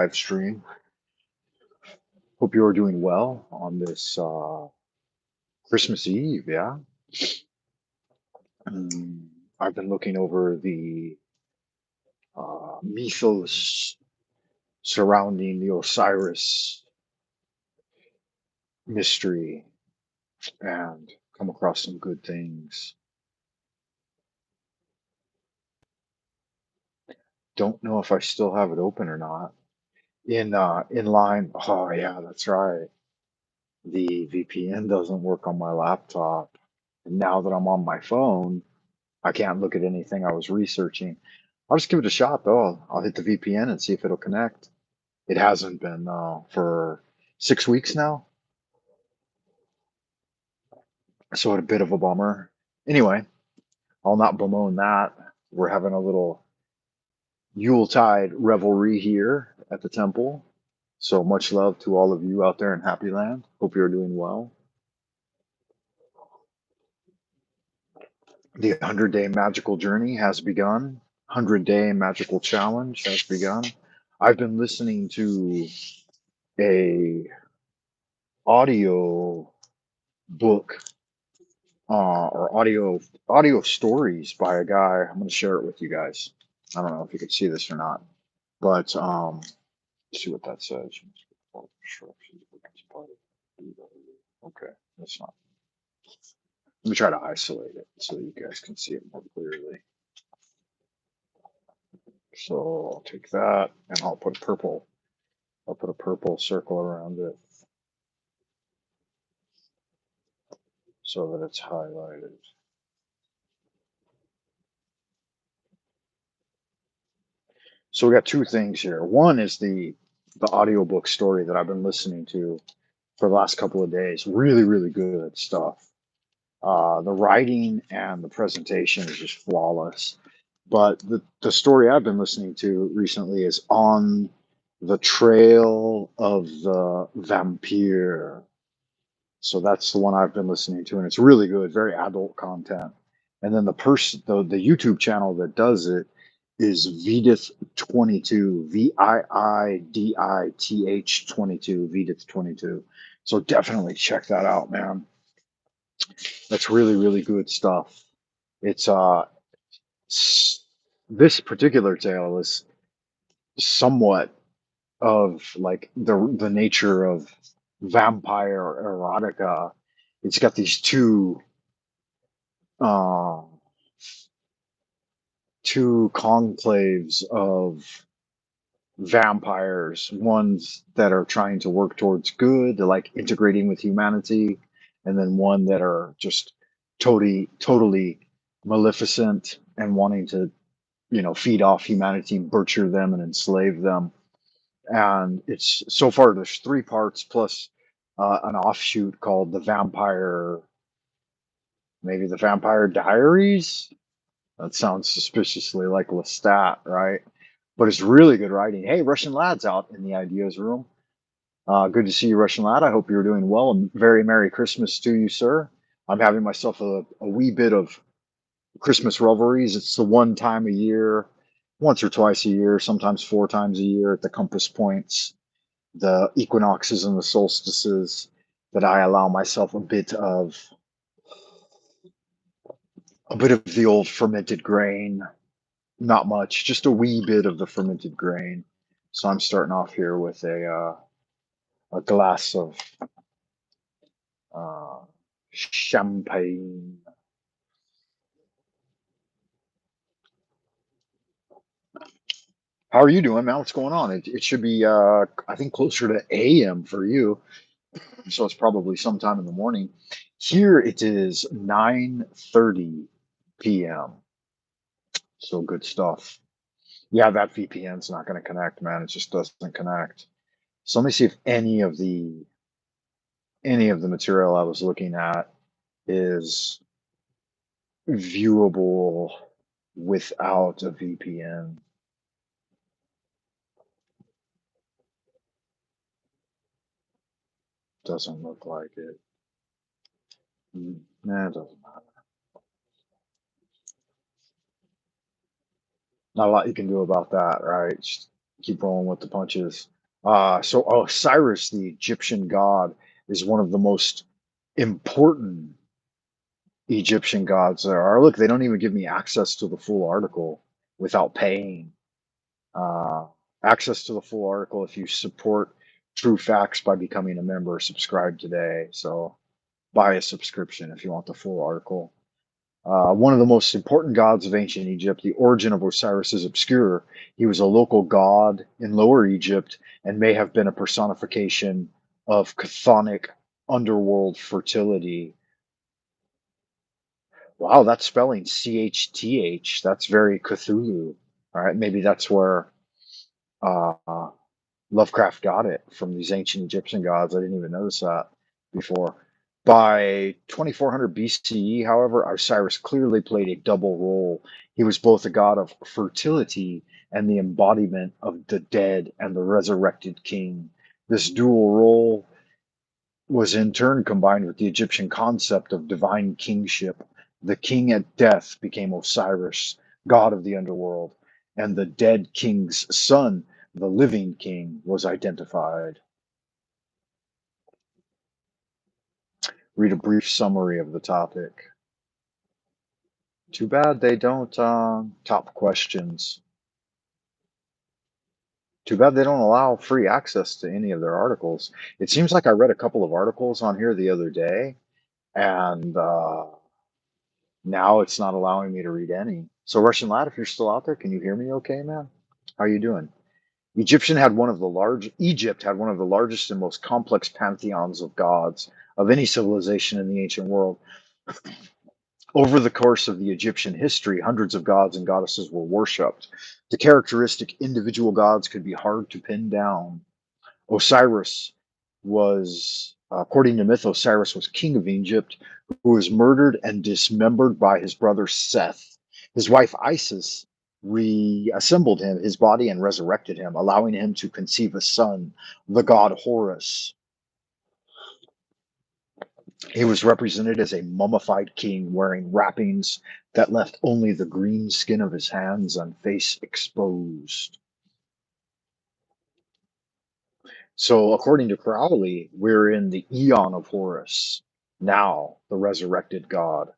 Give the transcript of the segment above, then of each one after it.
live stream. Hope you are doing well on this Christmas Eve. Yeah. Um, I've been looking over the mythos surrounding the Osiris mystery and come across some good things. Don't know if I still have it open or not. In line. Oh yeah, that's right. The VPN doesn't work on my laptop. And now that I'm on my phone, I can't look at anything I was researching. I'll just give it a shot though. I'll hit the VPN and see if it'll connect. It hasn't been for 6 weeks now, so a bit of a bummer. Anyway, I'll not bemoan that. We're having a little Yuletide revelry here at the temple. So much love to all of you out there in Happy Land. Hope you're doing well. The 100-day magical journey has begun. 100-day magical challenge has begun. I've been listening to a audio book or audio stories by a guy. I'm going to share it with you guys. I don't know if you can see this or not, but let's see what that says. Okay, that's not. Let me try to isolate it so you guys can see it more clearly. So I'll take that and I'll put purple. I'll put a purple circle around it so that it's highlighted. So we got two things here. One is the audiobook story that I've been listening to for the last couple of days. Really, really good stuff. The writing and the presentation is just flawless. But the story I've been listening to recently is On the Trail of the Vampire. So that's the one I've been listening to, and it's really good, very adult content. And then the YouTube channel that does it is Vidith22, VIIDITH 22, So definitely check that out, man. That's really, really good stuff. It's this particular tale is somewhat of like the nature of vampire erotica. It's got these uh, two conclaves of vampires, ones that are trying to work towards good, like integrating with humanity, and then one that are just totally maleficent and wanting to, feed off humanity, butcher them and enslave them. And it's so far there's three parts plus an offshoot called maybe the Vampire Diaries. That sounds suspiciously like Lestat, right? But it's really good writing. Hey, Russian Lad's out in the ideas room. Good to see you, Russian Lad. I hope you're doing well, and very Merry Christmas to you, sir. I'm having myself a wee bit of Christmas revelries. It's the one time a year, once or twice a year, sometimes four times a year at the compass points, the equinoxes and the solstices, that I allow myself a bit of the old fermented grain. Not much, just a wee bit of the fermented grain. So I'm starting off here with a glass of uh, champagne. How are you doing, man? What's going on? It should be, I think, closer to AM for you. So it's probably sometime in the morning. Here it is 9:30 p.m. So good stuff. Yeah, that VPN's not going to connect, man. It just doesn't connect. So let me see if any of the material I was looking at is viewable without a VPN. Doesn't look like it. Nah, it doesn't matter. Not a lot you can do about that, right? Keep rolling with the punches. So Osiris, the Egyptian god, is one of the most important Egyptian gods there are. Look, they don't even give me access to the full article without paying. Uh, Access to the full article if you support True Facts by becoming a member. Subscribe today. So buy a subscription if you want the full article. One of the most important gods of ancient Egypt, the origin of Osiris is obscure. He was a local god in Lower Egypt and may have been a personification of chthonic underworld fertility. Wow, that's spelling CHTH. That's very Cthulhu. All right, maybe that's where uh, Lovecraft got it from these ancient Egyptian gods. I didn't even notice that before. By 2400 BCE, however, Osiris clearly played a double role. He was both a god of fertility and the embodiment of the dead and the resurrected king. This dual role was in turn combined with the Egyptian concept of divine kingship. The king at death became Osiris, god of the underworld, and the dead king's son, the living king, was identified. Read a brief summary of the topic. Too bad they don't top questions. Too bad they don't allow free access to any of their articles. It seems like I read a couple of articles on here the other day, and now it's not allowing me to read any. So Russian Lad, if you're still out there, can you hear me okay, man? How are you doing? Egypt had one of the largest and most complex pantheons of gods of any civilization in the ancient world. Over the course of the Egyptian history, hundreds of gods and goddesses were worshipped. The characteristic individual gods could be hard to pin down. Osiris was, according to myth, Osiris was king of Egypt, who was murdered and dismembered by his brother Seth. His wife Isis reassembled him, his body, and resurrected him, allowing him to conceive a son, the god Horus. He was represented as a mummified king wearing wrappings that left only the green skin of his hands and face exposed. So, according to Crowley, we're in the eon of Horus, now the resurrected god,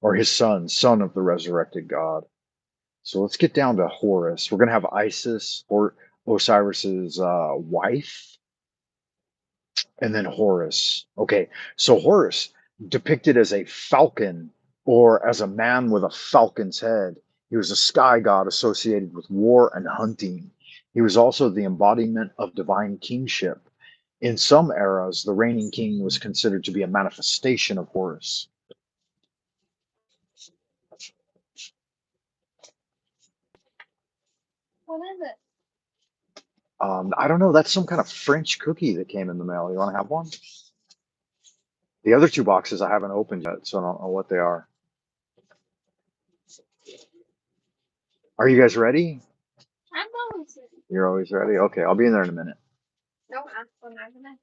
or his son of the resurrected god. So, let's get down to Horus. We're going to have Isis, or Osiris's wife, and then Horus. Okay, so Horus, depicted as a falcon or as a man with a falcon's head, he was a sky god associated with war and hunting. He was also the embodiment of divine kingship. In some eras, the reigning king was considered to be a manifestation of Horus. What is it? I don't know. That's some kind of French cookie that came in the mail. You want to have one? The other two boxes I haven't opened yet, so I don't know what they are. Are you guys ready? I'm always ready. You're always ready? Okay, I'll be in there in a minute. Don't ask when I'm gonna.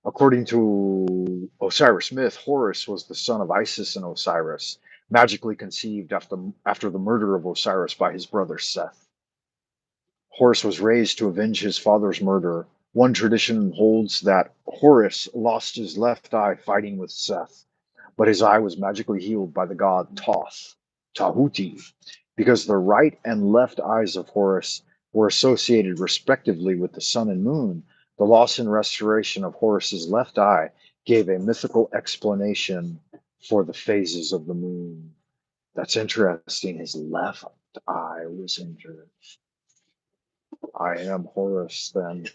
According to Osiris myth, Horus was the son of Isis and Osiris, magically conceived after the murder of Osiris by his brother Seth. Horus was raised to avenge his father's murder. One tradition holds that Horus lost his left eye fighting with Seth, but his eye was magically healed by the god Thoth, Tahuti, because the right and left eyes of Horus were associated respectively with the sun and moon. The loss and restoration of Horus's left eye gave a mythical explanation for the phases of the moon. That's interesting. His left eye was injured. I am Horus then.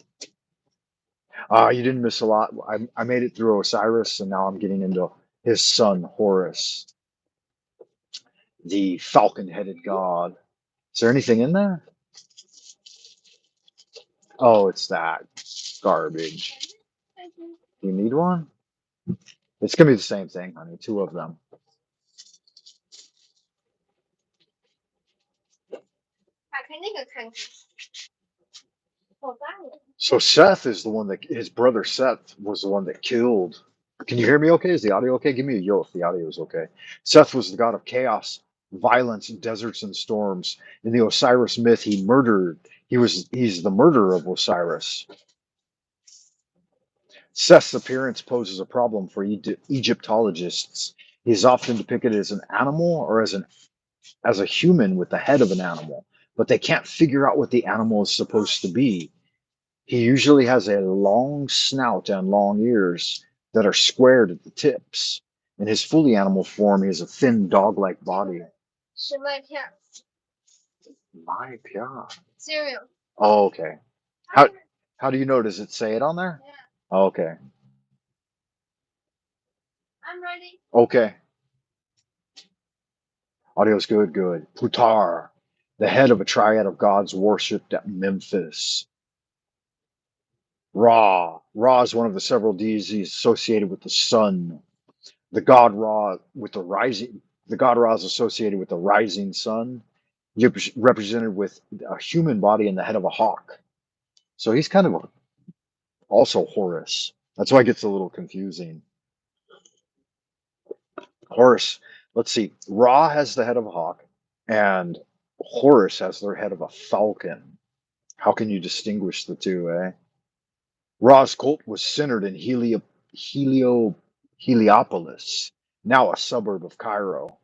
You didn't miss a lot. I made it through Osiris, and now I'm getting into his son Horus, the falcon-headed god. Is there anything in there? Oh, it's that garbage. Do you need one? It's gonna be the same thing, honey. Two of them. So Seth is the one that his brother Seth was the one that killed. Can you hear me okay? Is the audio okay? Give me a yo if the audio is okay. Seth was the god of chaos, violence, deserts, and storms. In the Osiris myth, he's the murderer of Osiris. Seth's appearance poses a problem for Egyptologists. He is often depicted as an animal or as a human with the head of an animal, but they can't figure out what the animal is supposed to be. He usually has a long snout and long ears that are squared at the tips. In his fully animal form, he has a thin dog-like body. 是麦片 My God. cereal. Oh, okay. How do you know? Does it say it on there? Yeah, Oh, okay. I'm ready. Okay. Audio's good, good. Plutar, the head of a triad of gods worshipped at Memphis. Ra. Ra is one of the several deities associated with the sun. The god Ra is associated with the rising sun, represented with a human body and the head of a hawk. So he's kind of also Horus. That's why it gets a little confusing. Horus, let's see. Ra has the head of a hawk, and Horus has their head of a falcon. How can you distinguish the two, eh? Ra's cult was centered in Heliopolis, now a suburb of Cairo.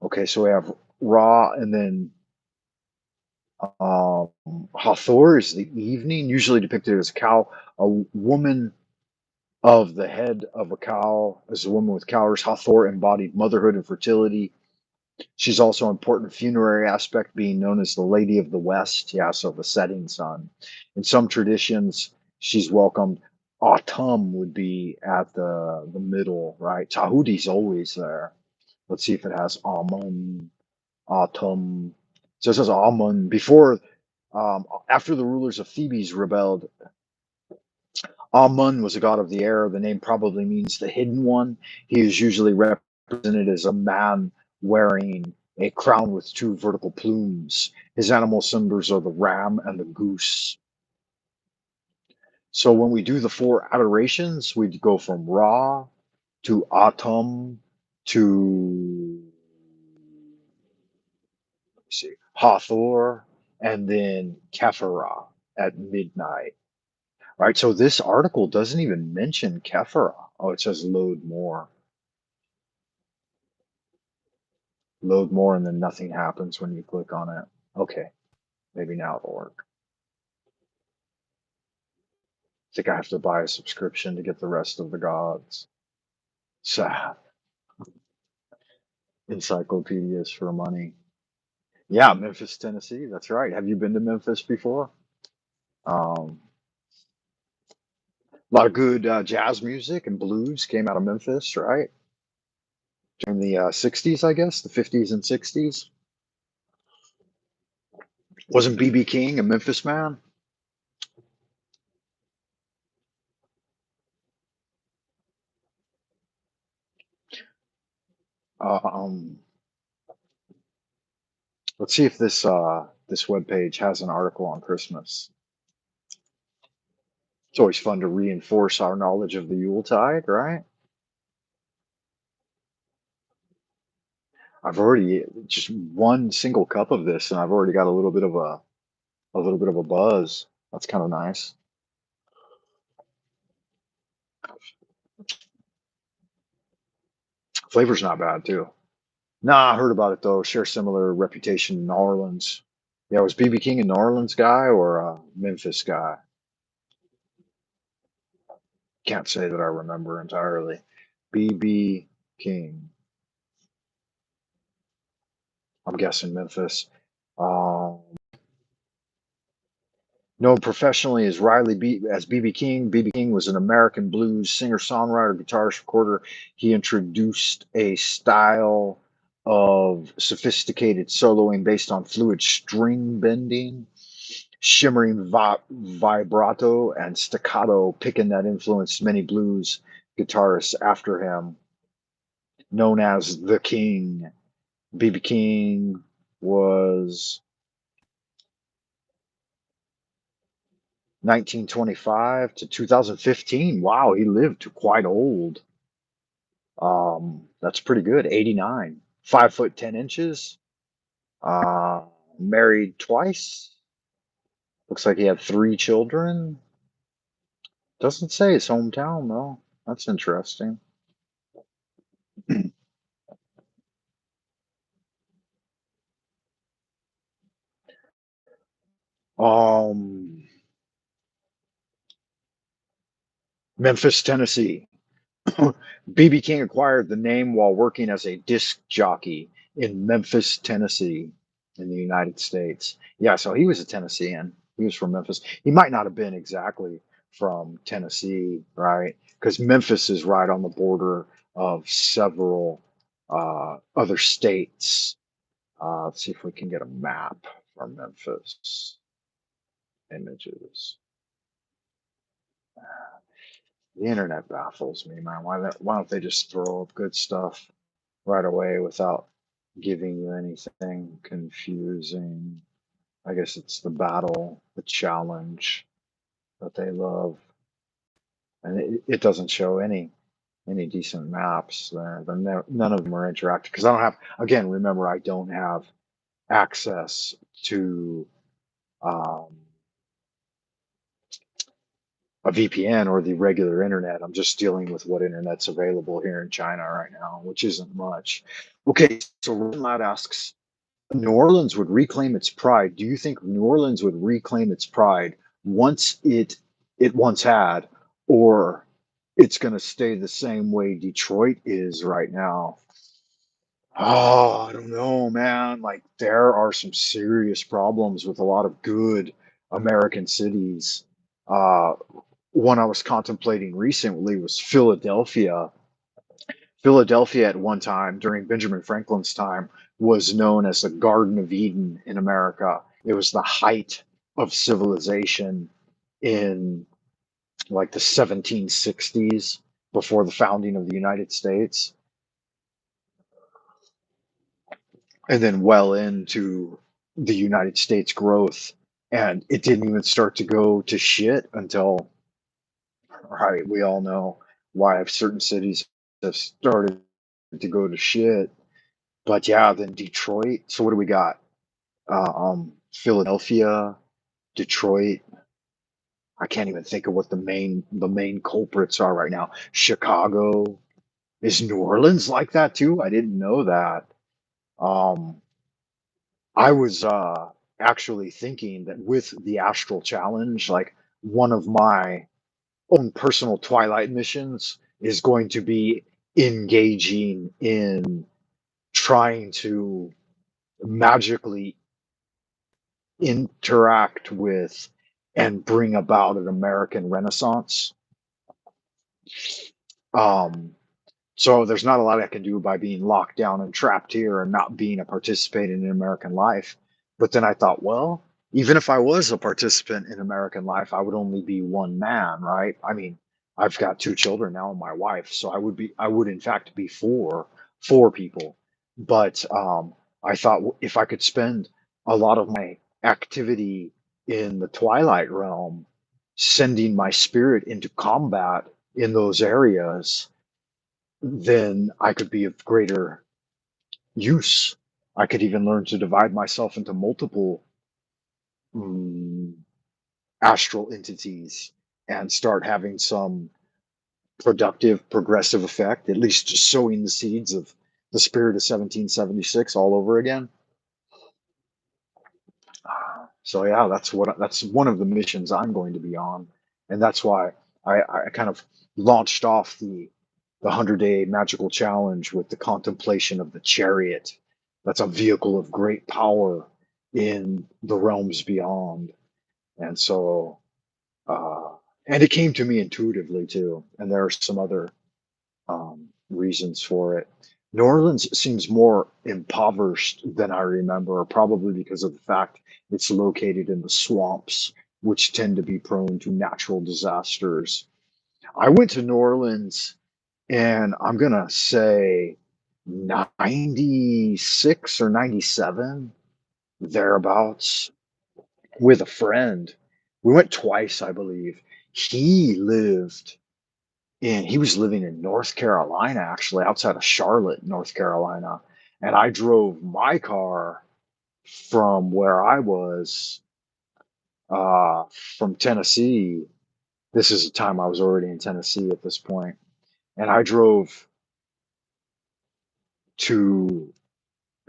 Okay, so we have Ra, and then um, Hathor is the evening, usually depicted as a cow. A woman of the head of a cow as a woman with cow ears. Hathor embodied motherhood and fertility. She's also an important funerary aspect, being known as the Lady of the West, yeah, so the setting sun. In some traditions, she's welcomed. Autumn would be at the middle, right? Tahuti's always there. Let's see if it has Amun, Autumn. So it says Amun. After the rulers of Thebes rebelled, Amun was a god of the air. The name probably means the hidden one. He is usually represented as a man wearing a crown with two vertical plumes. His animal symbols are the ram and the goose. So when we do the four adorations, we go from Ra to Atum to let's see, Hathor, and then Kephara at midnight. Right. So this article doesn't even mention Kephara. Oh, it says load more. Load more, and then nothing happens when you click on it. Okay. Maybe now it'll work. I think I have to buy a subscription to get the rest of the gods. Sad. Encyclopedias for money. Yeah, Memphis, Tennessee. That's right. Have you been to Memphis before? A lot of good jazz music and blues came out of Memphis, right? During the 60s, I guess, the 50s and 60s. Wasn't B.B. King a Memphis man? Um, let's see if this web page has an article on Christmas. It's always fun to reinforce our knowledge of the Yuletide, right? I've already just one single cup of this, and I've already got a little bit of a buzz. That's kind of nice. Flavor's not bad too. Nah, I heard about it though. Share similar reputation in New Orleans. Yeah, was BB King a New Orleans guy or a Memphis guy? Can't say that I remember entirely. BB King. I'm guessing Memphis. Um, Known professionally as BB King, BB King was an American blues singer-songwriter, guitarist, recorder. He introduced a style of sophisticated soloing based on fluid string bending, shimmering vibrato, and staccato picking that influenced many blues guitarists after him. Known as the King, BB King was 1925 to 2015. Wow, he lived to quite old. That's pretty good. 89, 5 foot 10 inches. Uh, Married twice. Looks like he had 3 children. Doesn't say his hometown though. That's interesting. Um, Memphis, Tennessee. BB King acquired the name while working as a disc jockey in Memphis, Tennessee, in the United States. Yeah, so he was a Tennessean. He was from Memphis. He might not have been exactly from Tennessee, right? Because Memphis is right on the border of several other states. Let's see if we can get a map for Memphis images. The internet baffles me, man. Why don't they just throw up good stuff right away without giving you anything confusing? I guess it's the battle, the challenge that they love, and it doesn't show any decent maps there. None of them are interactive because I don't have. Again, remember, I don't have access to um, a VPN or the regular internet. I'm just dealing with what internet's available here in China right now, which isn't much. Okay, so Ron Loud asks, New Orleans would reclaim its pride. Do you think New Orleans would reclaim its pride once it once had, or it's going to stay the same way Detroit is right now? Oh, I don't know, man. Like there are some serious problems with a lot of good American cities. Uh, One I was contemplating recently was Philadelphia. Philadelphia at one time during Benjamin Franklin's time was known as the Garden of Eden in America. It was the height of civilization in like the 1760s before the founding of the United States, and then well into the United States growth. And it didn't even start to go to shit until, right, we all know why certain cities have started to go to shit. But yeah, then Detroit. So what do we got? Philadelphia, Detroit. I can't even think of what the main culprits are right now. Chicago. Is New Orleans like that too? I didn't know that. Um, I was actually thinking that with the Astral Challenge, like one of my own personal Twilight missions is going to be engaging in trying to magically interact with and bring about an American Renaissance. Um, so there's not a lot I can do by being locked down and trapped here and not being a participant in American life. But then I thought, well, even if I was a participant in American life, I would only be one man, right? I mean, I've got 2 children now and my wife, so I would in fact be four people. But I thought if I could spend a lot of my activity in the Twilight realm, sending my spirit into combat in those areas, then I could be of greater use. I could even learn to divide myself into multiple mm, astral entities and start having some productive, progressive effect, at least just sowing the seeds of the spirit of 1776 all over again. So yeah, that's one of the missions I'm going to be on, and that's why I kind of launched off the 100-day magical challenge with the contemplation of the chariot. That's a vehicle of great power in the realms beyond, and so and it came to me intuitively too. And there are some other reasons for it. New Orleans seems more impoverished than I remember, probably because of the fact it's located in the swamps, which tend to be prone to natural disasters. I went to New Orleans, and I'm going to say 96 or 97, thereabouts, with a friend. We went twice, I believe. He lived and he was living in North Carolina, actually, outside of Charlotte, North Carolina. And I drove my car from where I was, uh, from Tennessee. This is the time I was already in Tennessee at this point, and I drove to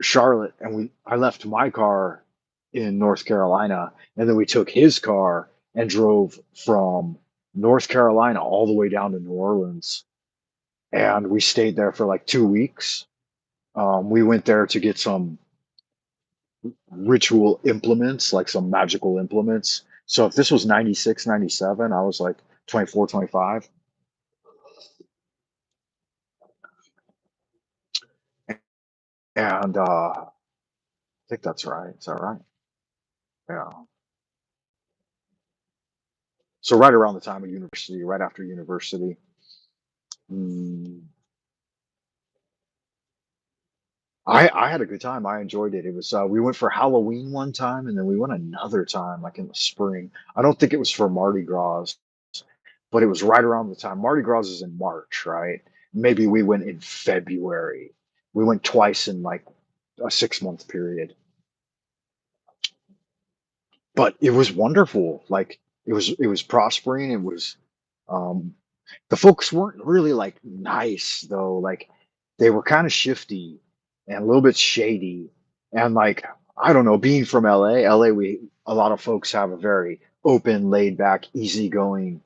Charlotte, and I left my car in North Carolina, and then we took his car and drove from North Carolina all the way down to New Orleans, and we stayed there for like 2 weeks. We went there to get some ritual implements, like some magical implements. So if this was 96, 97, I was like 24, 25. And I think that's right. Is that right? Yeah. So right around the time of university, right after university. mm, I had a good time. I enjoyed it. It was we went for Halloween one time, and then we went another time, like in the spring. I don't think it was for Mardi Gras, but it was right around the time. Mardi Gras is in March, right? Maybe we went in February. We went twice in like a 6 month period, but it was wonderful. Like it was prospering. It was um, the folks weren't really like nice though. Like they were kind of shifty and a little bit shady. And like I don't know, being from LA, we a lot of folks have a very open, laid back, easygoing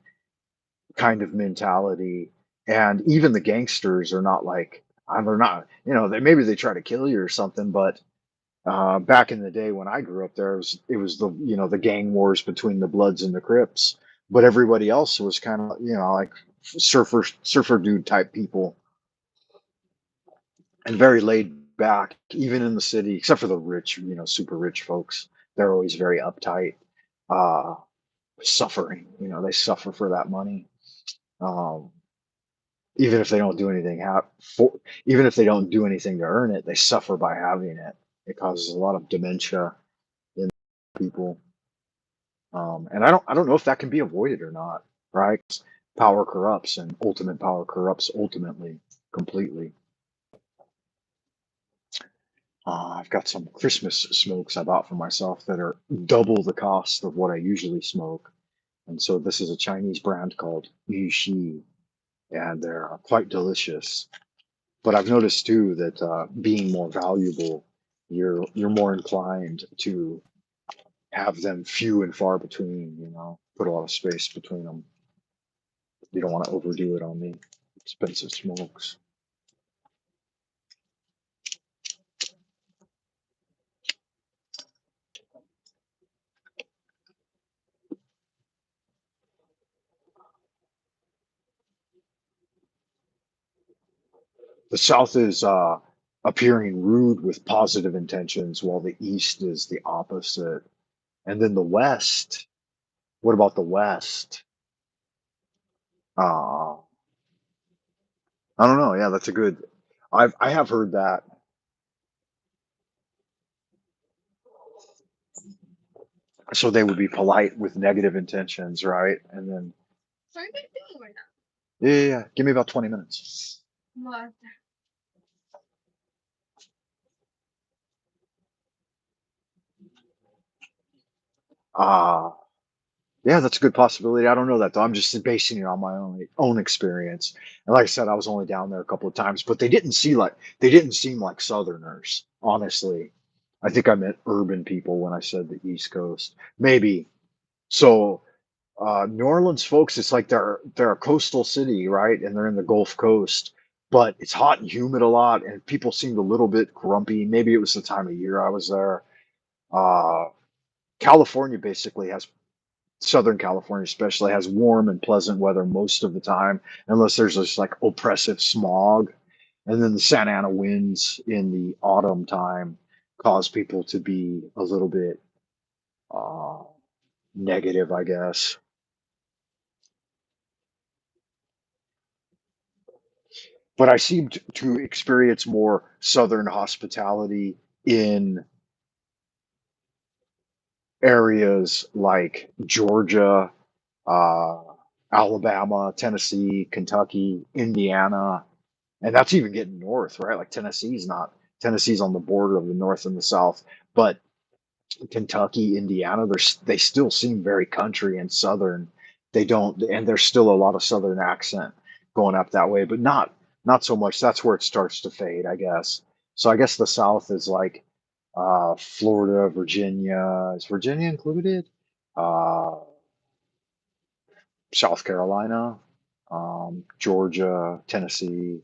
kind of mentality. And even the gangsters are not like they're not, they maybe they try to kill you or something, but back in the day when I grew up there, it was the gang wars between the Bloods and the Crips, but everybody else was kind of like surfer dude type people and very laid back, even in the city, except for the rich, super rich folks. They're always very uptight, uh, suffering. They suffer for that money. Um, even if they don't do anything even if they don't do anything to earn it, they suffer by having it. It causes a lot of dementia in people. And I don't know if that can be avoided or not, right? Power corrupts, and ultimate power corrupts ultimately, completely. I've got some Christmas smokes I bought for myself that are double the cost of what I usually smoke. And so this is a Chinese brand called Yuxi, and they're quite delicious. But I've noticed too that being more valuable, you're more inclined to have them few and far between. Put a lot of space between them. You don't want to overdo it on the expensive smokes. The South is appearing rude with positive intentions, while the East is the opposite. And then the West, what about the West? Uh, I don't know. Yeah, that's a good. I have heard that. So they would be polite with negative intentions, right? And then So are you doing right yeah, yeah, yeah. Give me about 20 minutes. now? What? Uh yeah, that's a good possibility. I don't know that though. I'm just basing it on my own experience. And like I said, I was only down there a couple of times, but they didn't seem like Southerners, honestly. I think I meant urban people when I said the East Coast. Maybe. So New Orleans folks, it's like they're a coastal city, right? And they're in the Gulf Coast, but it's hot and humid a lot, and people seemed a little bit grumpy. Maybe it was the time of year I was there. Uh, California basically has Southern California especially has warm and pleasant weather most of the time, unless there's this like oppressive smog. And then the Santa Ana winds in the autumn time cause people to be a little bit uh, negative, I guess. But I seemed to experience more Southern hospitality in areas like Georgia, uh, Alabama, Tennessee, Kentucky, Indiana, and that's even getting north, right? Like Tennessee's on the border of the north and the south, but Kentucky, Indiana, they still seem very country and southern. They don't, and there's still a lot of southern accent going up that way, but not so much. That's where it starts to fade, I guess. So I guess the South is like Florida, Virginia. Is Virginia included? Uh, South Carolina, Georgia, Tennessee,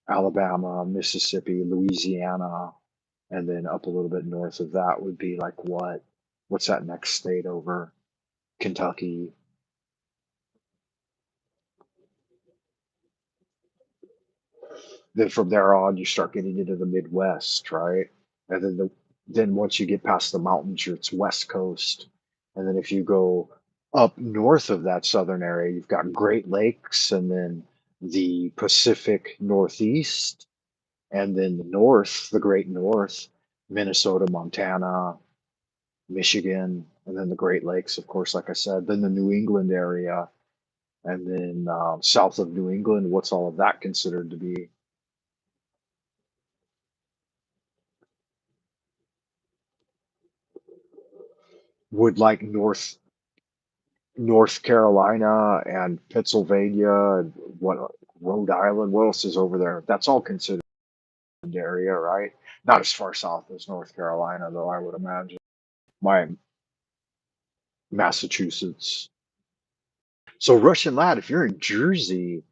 Alabama, Mississippi, Louisiana, and then up a little bit north of that would be like what? What's that next state over? Kentucky. Then from there on, you start getting into the Midwest, right? And then once you get past the mountains, it's West Coast. And then if you go up north of that southern area, you've got Great Lakes, and then the Pacific Northeast, and then the North, the Great North, Minnesota, Montana, Michigan, and then the Great Lakes, of course, like I said, then the New England area, and then south of New England, what's all of that considered to be? Would like North Carolina and Pennsylvania and what Rhode Island, what else is over there? That's all considered area, right? Not as far south as North Carolina, though, I would imagine. My Massachusetts. So Russian lad, if you're in Jersey,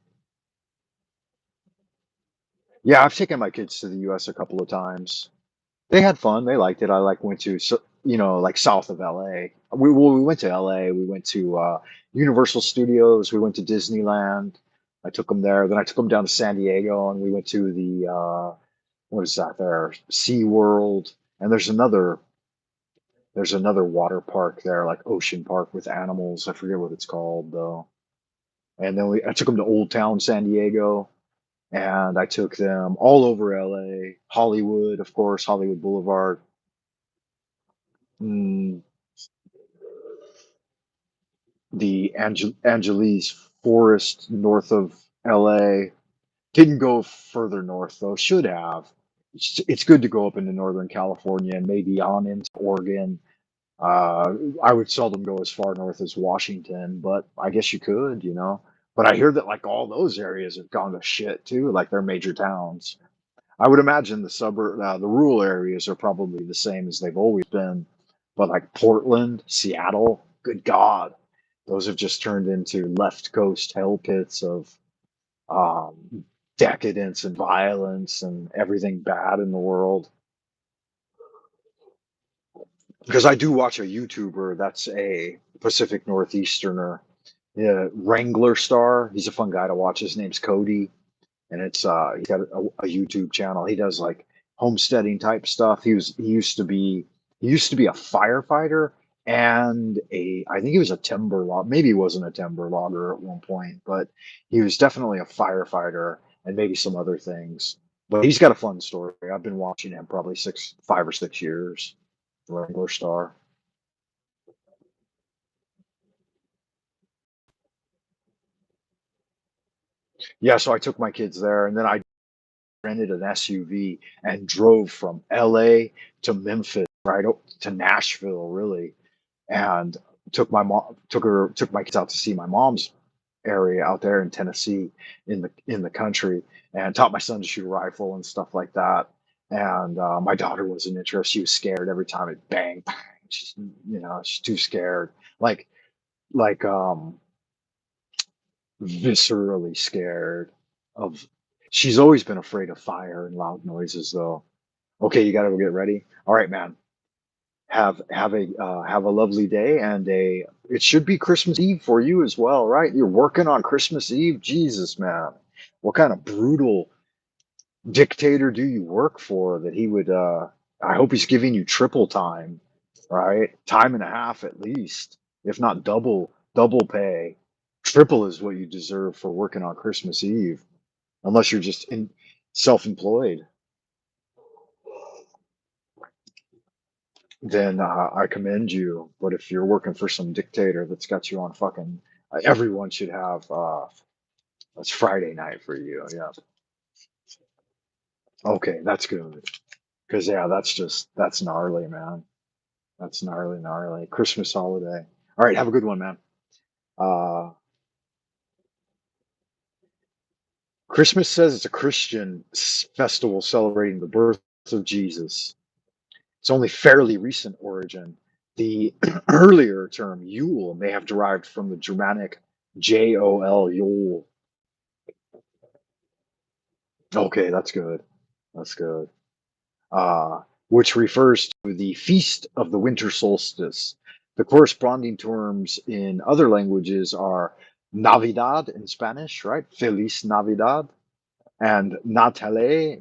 yeah, I've taken my kids to the US a couple of times. They had fun. They liked it. I like went to like south of LA. We went to LA. We went to Universal Studios. We went to Disneyland. I took them there. Then I took them down to San Diego, and we went to the what is that there? Sea World. And there's another water park there, like Ocean Park with animals. I forget what it's called though. And then I took them to Old Town San Diego, and I took them all over LA, Hollywood, of course, Hollywood Boulevard. Mm, the Angeles Forest north of LA. Didn't go further north though. Should have. It's good to go up into Northern California and maybe on into Oregon. Uh, I would seldom go as far north as Washington, but I guess you could. But I hear that like all those areas have gone to shit too, like they're major towns. I would imagine the rural areas are probably the same as they've always been, but like Portland, Seattle, good God, those have just turned into left coast hell pits of decadence and violence and everything bad in the world. Because I do watch a YouTuber that's a Pacific Northeasterner, yeah, Wrangler Star. He's a fun guy to watch. His name's Cody, and he's got a YouTube channel. He does like homesteading type stuff. He used to be a firefighter and I think he was a timber log. Maybe he wasn't a timber logger at one point, but he was definitely a firefighter and maybe some other things. But he's got a fun story. I've been watching him probably 5 or 6 years. Wrangler Star. Yeah, so I took my kids there, and then I rented an SUV and drove from LA to Memphis, right to Nashville, really, and took my kids out to see my mom's area out there in Tennessee in the country, and taught my son to shoot a rifle and stuff like that. And my daughter wasn't interested; she was scared every time it bang bang. She's too scared, like like viscerally scared of. She's always been afraid of fire and loud noises, though. Okay, you got to go get ready. All right, man. Have a lovely day, and it should be Christmas Eve for you as well, right? You're working on Christmas Eve. Jesus, man, what kind of brutal dictator do you work for that he would? I hope he's giving you triple time, right? Time and a half at least, if not double pay. Triple is what you deserve for working on Christmas Eve, unless you're just self-employed. Then I commend you. But if you're working for some dictator that's got you on fucking Everyone should have. That's Friday night for you. Yeah. Okay, that's good. Because yeah, that's gnarly, man. That's gnarly, gnarly. Christmas holiday. All right, have a good one, man. Uh, Christmas says it's a Christian festival celebrating the birth of Jesus. It's only fairly recent origin. The earlier term Yule may have derived from the Germanic Jol, Yule. Okay, that's good. That's good. Which refers to the feast of the winter solstice. The corresponding terms in other languages are Navidad in Spanish, right? Feliz Navidad, and Natale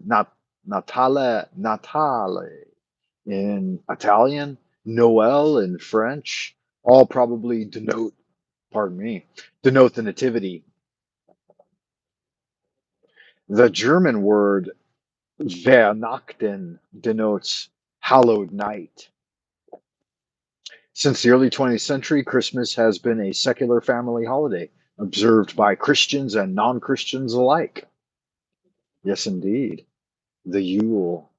in Italian, Noel in French, all probably pardon me, denote the nativity. The German word Weihnachten denotes hallowed night. Since the early 20th century, Christmas has been a secular family holiday observed by Christians and non Christians alike. Yes, indeed. The Yule.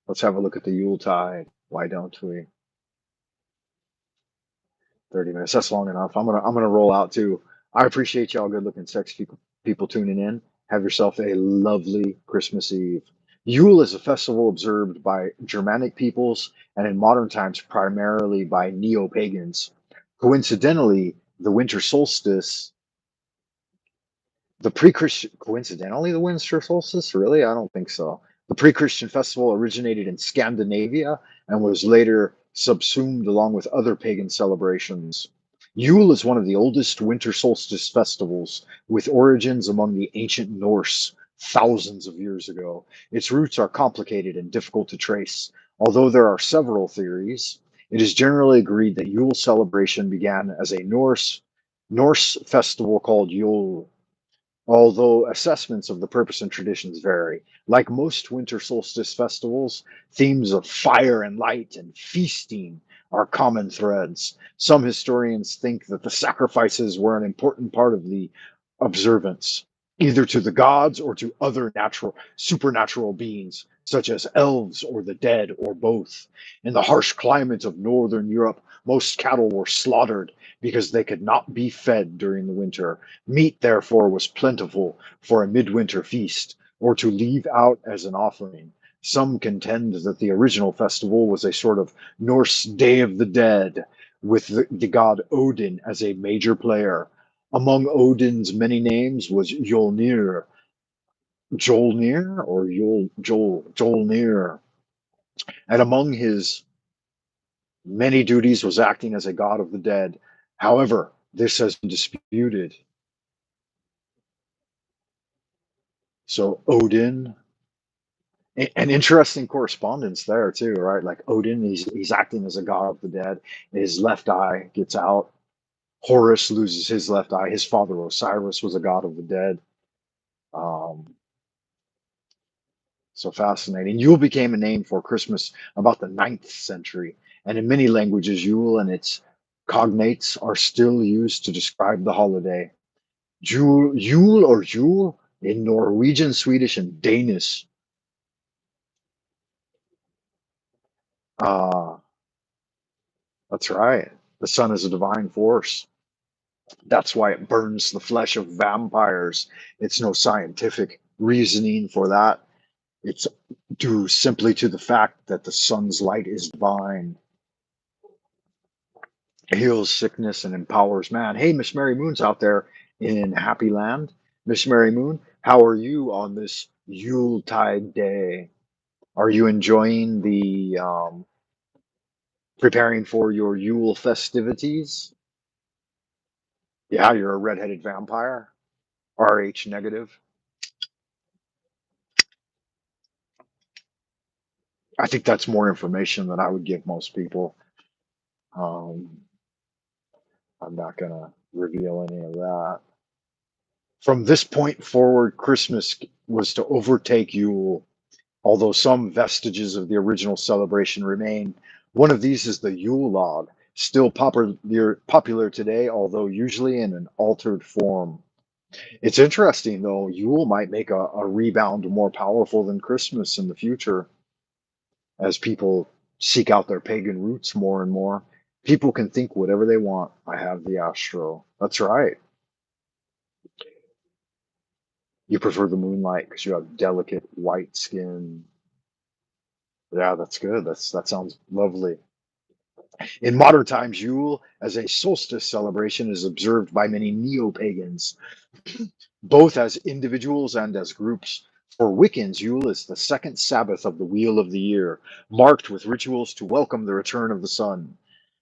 Let's have a look at the Yule tide. Why don't we? 30 minutes. That's long enough. I'm gonna roll out too. I appreciate y'all good looking sex people tuning in. Have yourself a lovely Christmas Eve. Yule is a festival observed by Germanic peoples and in modern times primarily by neo-pagans. Coincidentally, the winter solstice, the pre-Christian coincidentally the winter solstice, really? I don't think so. The pre-Christian festival originated in Scandinavia and was later subsumed along with other pagan celebrations. Yule is one of the oldest winter solstice festivals, with origins among the ancient Norse thousands of years ago. Its roots are complicated and difficult to trace. Although there are several theories, it is generally agreed that Yule celebration began as a Norse festival called Yule, although assessments of the purpose and traditions vary. Like most winter solstice festivals, themes of fire and light and feasting are common threads. Some historians think that the sacrifices were an important part of the observance, either to the gods or to other supernatural beings, such as elves or the dead, or both. In the harsh climate of northern Europe, most cattle were slaughtered because they could not be fed during the winter. Meat, therefore, was plentiful for a midwinter feast, or to leave out as an offering. Some contend that the original festival was a sort of Norse Day of the Dead, with the god Odin as a major player. Among Odin's many names was Jolnir, Jolnir, and among his many duties was acting as a god of the dead. However, this has been disputed. So Odin, an interesting correspondence there too, right? Like Odin, he's acting as a god of the dead. His left eye gets out. Horus loses his left eye. His father Osiris was a god of the dead. Um, so fascinating. Yule became a name for Christmas about the 9th century, and in many languages, Yule and its cognates are still used to describe the holiday. Yule or Jule in Norwegian, Swedish, and Danish. Uh, that's right. The sun is a divine force. That's why it burns the flesh of vampires. It's no scientific reasoning for that. It's due simply to the fact that the sun's light is divine. It heals sickness and empowers man. Hey, Miss Mary Moon's out there in Happy Land. Miss Mary Moon, how are you on this Yuletide day? Are you enjoying the preparing for your Yule festivities? Yeah, you're a redheaded vampire. RH negative. I think that's more information than I would give most people. Um, I'm not going to reveal any of that. From this point forward, Christmas was to overtake Yule, although some vestiges of the original celebration remain. One of these is the Yule log, still popular today, although usually in an altered form. It's interesting, though, Yule might make a rebound more powerful than Christmas in the future as people seek out their pagan roots more and more. People can think whatever they want. I have the Astro. That's right. You prefer the moonlight because you have delicate white skin. Yeah, that's good. That sounds lovely. In modern times, Yule as a solstice celebration is observed by many neo-pagans, both as individuals and as groups. For Wiccans, Yule is the second Sabbath of the wheel of the year, marked with rituals to welcome the return of the sun.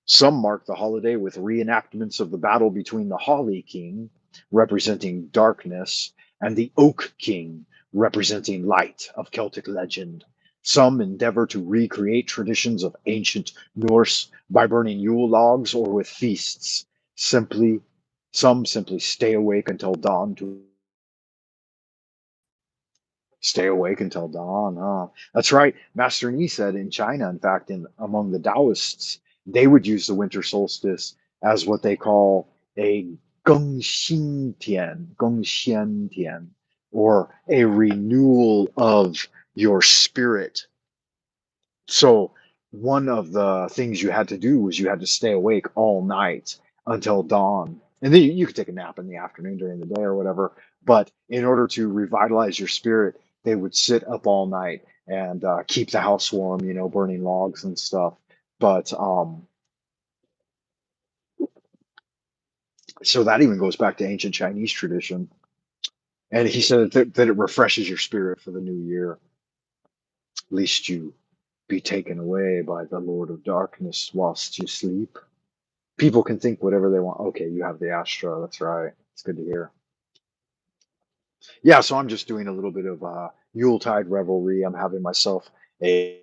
Some mark the holiday with reenactments of the battle between the Holly King, representing darkness, and the Oak King, representing light of Celtic legend. Some endeavor to recreate traditions of ancient Norse by burning Yule logs or with feasts. Simply, some simply stay awake until dawn to stay awake until dawn. That's right. Master Ni said in China, in fact, in among the Taoists, they would use the winter solstice as what they call a Gong Xian Tian, or a renewal of your spirit. So one of the things you had to do was you had to stay awake all night until dawn. And then you could take a nap in the afternoon during the day or whatever. But in order to revitalize your spirit, they would sit up all night and keep the house warm, burning logs and stuff. But so that even goes back to ancient Chinese tradition. And he said that it refreshes your spirit for the new year, lest you be taken away by the Lord of Darkness whilst you sleep. People can think whatever they want. Okay, you have the Astra. That's right. It's good to hear. Yeah, so I'm just doing a little bit of Yuletide revelry. I'm having myself a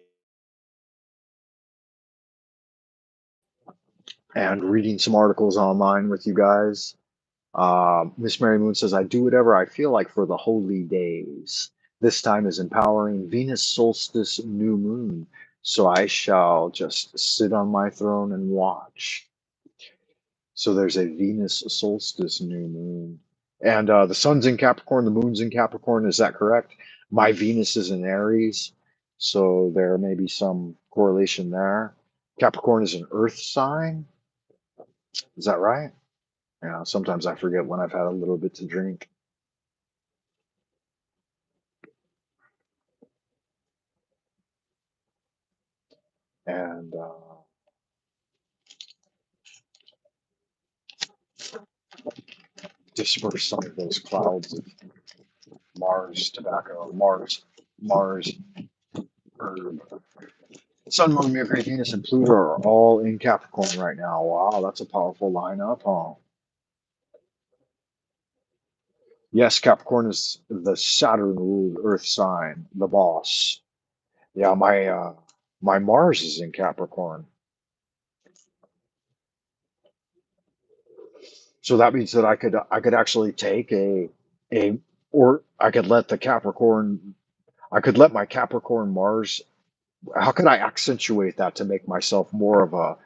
and reading some articles online with you guys. Miss Mary Moon says, I do whatever I feel like for the holy days. This time is empowering Venus solstice new moon. So I shall just sit on my throne and watch. So there's a Venus solstice new moon. And the sun's in Capricorn, the moon's in Capricorn. Is that correct? My Venus is in Aries. So there may be some correlation there. Capricorn is an earth sign. Is that right? Yeah, sometimes I forget when I've had a little bit to drink. And disperse some of those clouds of Mars tobacco, Mars herb. Sun, Moon, Mercury, Venus, and Pluto are all in Capricorn right now. Wow, that's a powerful lineup, huh? Yes, Capricorn is the Saturn ruled Earth sign, the boss. Yeah, my Mars is in Capricorn, so that means that I could actually take a or I could let the Capricorn I could let my Capricorn Mars. How could I accentuate that to make myself more of a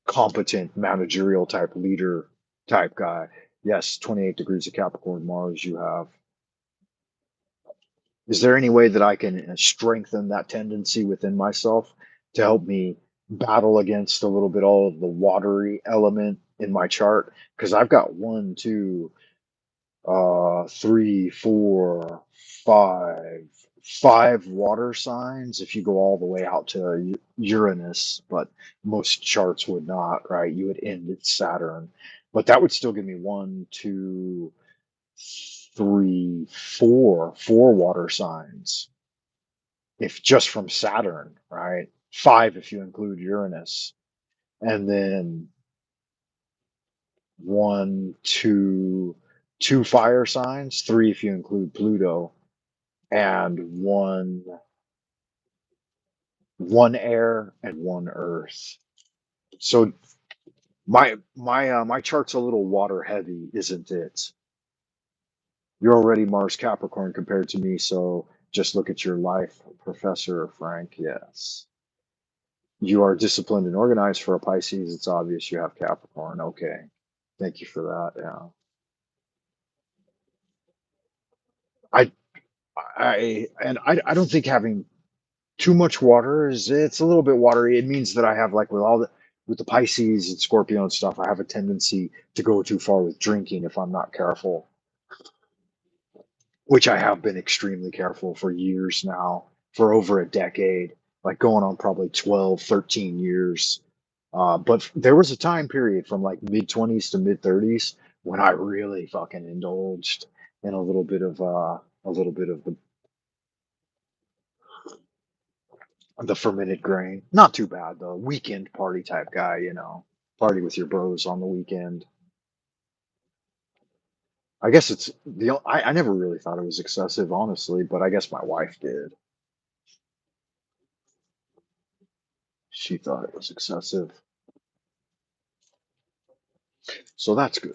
competent managerial type leader type guy? Yes, 28 degrees of Capricorn Mars you have. Is there any way that I can strengthen that tendency within myself to help me battle against a little bit all of the watery element in my chart? Because I've got one, two, three, four, five water signs if you go all the way out to Uranus, but most charts would not, right? You would end at Saturn, but that would still give me one, two, three, four water signs if just from Saturn, right? Five if you include Uranus, and then one, two fire signs, three if you include Pluto, and one air and one earth. So my chart's a little water heavy, isn't it? You're already Mars Capricorn compared to me, so just look at your life, Professor Frank. Yes. You are disciplined and organized for a Pisces. It's obvious you have Capricorn. Okay. Thank you for that. Yeah. I I don't think having too much water is it's a little bit watery. It means that I have like with the Pisces and Scorpio and stuff, I have a tendency to go too far with drinking if I'm not careful, which I have been extremely careful for years now, for over a decade, like going on probably 12, 13 years. But there was a time period from like mid 20s to mid 30s when I really fucking indulged in a little bit of the fermented grain. Not too bad though. Weekend party type guy, you know. Party with your bros on the weekend. I guess it's I never really thought it was excessive, honestly, but I guess my wife did. She thought it was excessive. So that's good.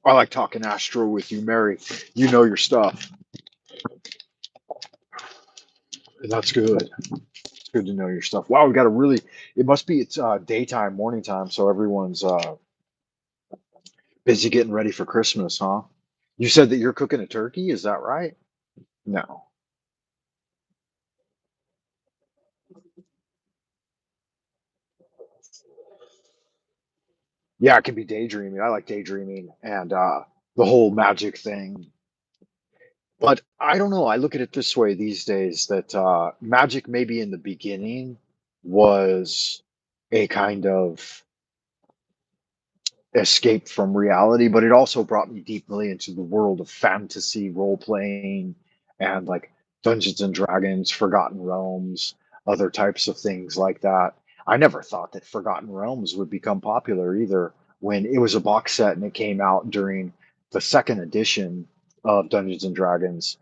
I like talking astro with you, Mary. You know your stuff. And that's good. It's good to know your stuff. Wow, we got a really it must be it's daytime, morning time, so everyone's busy getting ready for Christmas, huh? You said that you're cooking a turkey, is that right? No. Yeah, it can be daydreaming. I like daydreaming and the whole magic thing. But I don't know. I look at it this way these days that magic maybe in the beginning was a kind of escape from reality, but it also brought me deeply into the world of fantasy role playing and like Dungeons and Dragons, Forgotten Realms, other types of things like that. I never thought that Forgotten Realms would become popular either when it was a box set and it came out during the second edition of Dungeons and Dragons.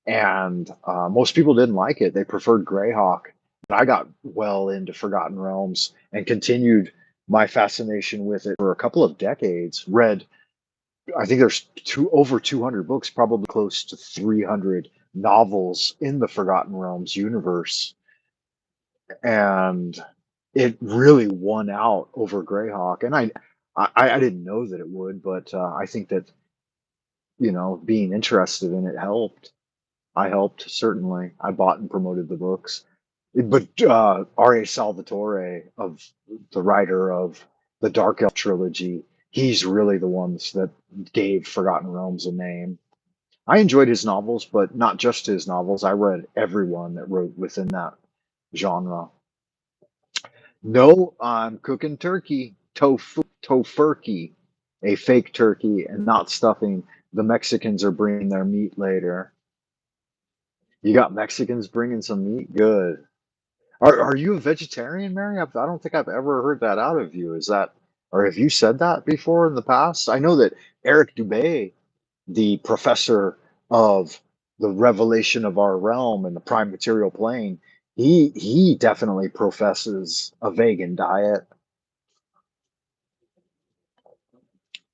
And most people didn't like it. They preferred Greyhawk. But I got well into Forgotten Realms and continued my fascination with it for a couple of decades. Read, I think there's over 200 books, probably close to 300 novels in the Forgotten Realms universe, and it really won out over Greyhawk. And I didn't know that it would, but I think that being interested in it helped. I helped certainly. I bought and promoted the books. But R.A. Salvatore, of the writer of the Dark Elf trilogy, he's really the ones that gave Forgotten Realms a name. I enjoyed his novels, but not just his novels. I read everyone that wrote within that genre. No, I'm cooking turkey, tofurkey, a fake turkey, and not stuffing. The Mexicans are bringing their meat later. You got Mexicans bringing some meat? Good. Are you a vegetarian, Mary? I don't think I've ever heard that out of you. Is that, or have you said that before in the past? I know that Eric Dubay, the professor of the revelation of our realm and the prime material plane, he definitely professes a vegan diet.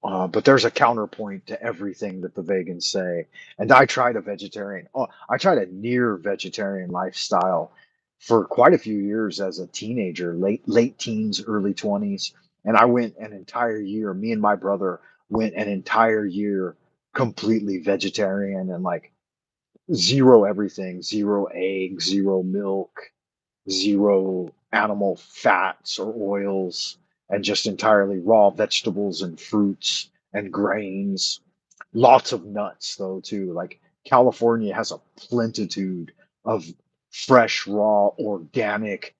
But there's a counterpoint to everything that the vegans say. And I tried a vegetarian, I tried a near vegetarian lifestyle for quite a few years as a teenager, late teens, early 20s. And I went an entire year, me and my brother went an entire year completely vegetarian and like zero everything, zero eggs, zero milk, zero animal fats or oils, and just entirely raw vegetables and fruits and grains. Lots of nuts, though, too. Like California has a plentitude of fresh, raw, organic,